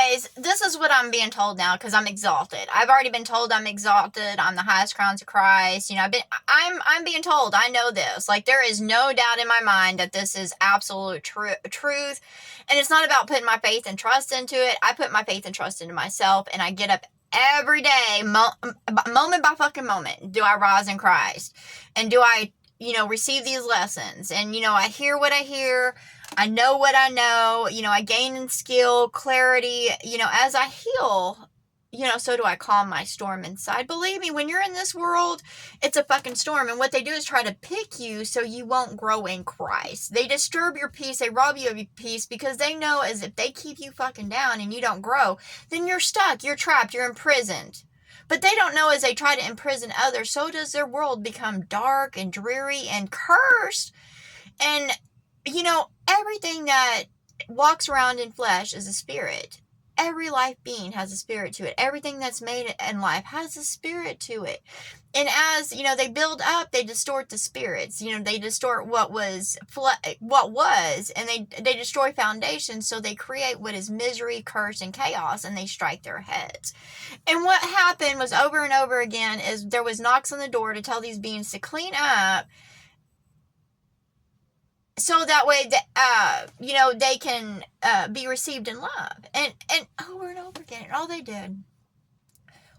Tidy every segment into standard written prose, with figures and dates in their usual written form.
anyways, this is what I'm being told now because I'm exalted. I've already been told I'm exalted. I'm the highest crowns of Christ. You know, I'm being told. I know this. Like, there is no doubt in my mind that this is absolute truth. And it's not about putting my faith and trust into it. I put my faith and trust into myself, and I get up every day, moment by fucking moment. Do I rise in Christ? And do I, receive these lessons? And, I hear what I hear. I know what I know. I gain in skill, clarity. As I heal, so do I calm my storm inside. Believe me, when you're in this world, it's a fucking storm. And what they do is try to pick you so you won't grow in Christ. They disturb your peace. They rob you of your peace because they know as if they keep you fucking down and you don't grow, then you're stuck, you're trapped, you're imprisoned. But they don't know as they try to imprison others, so does their world become dark and dreary and cursed. And, everything that walks around in flesh is a spirit. Every life being has a spirit to it. Everything that's made in life has a spirit to it. And as, they build up, they distort the spirits. They distort what was, and they destroy foundations, so they create what is misery, curse, and chaos, and they strike their heads. And what happened was over and over again is there was knocks on the door to tell these beings to clean up, so that way, they can be received in love. And over and over again, all they did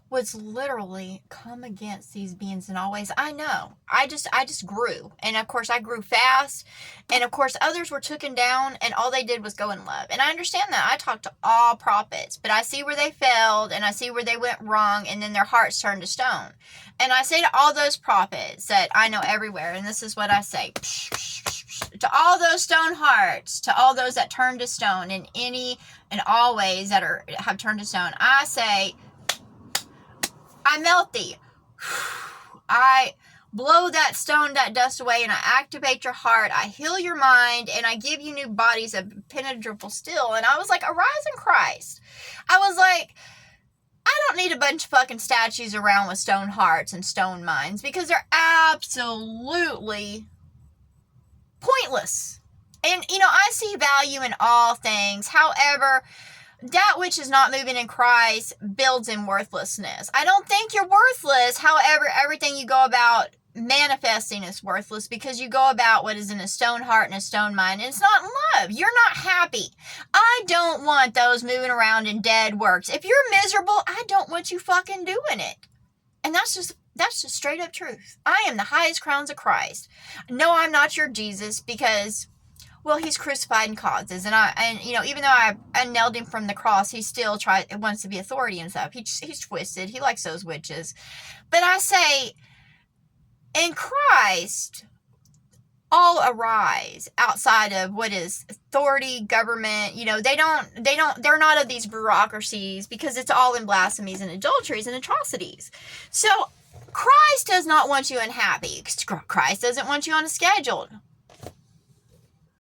was literally come against these beings in all ways. I know. I just grew. And of course, I grew fast. And of course, others were taken down, and all they did was go in love. And I understand that. I talk to all prophets, but I see where they failed, and I see where they went wrong, and then their hearts turned to stone. And I say to all those prophets that I know everywhere, and this is what I say, to all those stone hearts, to all those that turn to stone in any and all ways that have turned to stone, I say, I melt thee. I blow that stone, that dust away, and I activate your heart. I heal your mind, and I give you new bodies of penetrable steel. And I was like, arise in Christ. I was like, I don't need a bunch of fucking statues around with stone hearts and stone minds, because they're absolutely pointless. And, I see value in all things. However, that which is not moving in Christ builds in worthlessness. I don't think you're worthless. However, everything you go about manifesting is worthless, because you go about what is in a stone heart and a stone mind, and it's not love. You're not happy. I don't want those moving around in dead works. If you're miserable, I don't want you fucking doing it. And that's just straight up truth. I am the highest crowns of Christ. No, I'm not your Jesus, because, well, he's crucified in causes. And even though I nailed him from the cross, he still wants to be authority and stuff. He's twisted. He likes those witches. But I say, in Christ, all arise outside of what is authority, government. They're not of these bureaucracies, because it's all in blasphemies and adulteries and atrocities. So Christ does not want you unhappy. Christ doesn't want you on a schedule.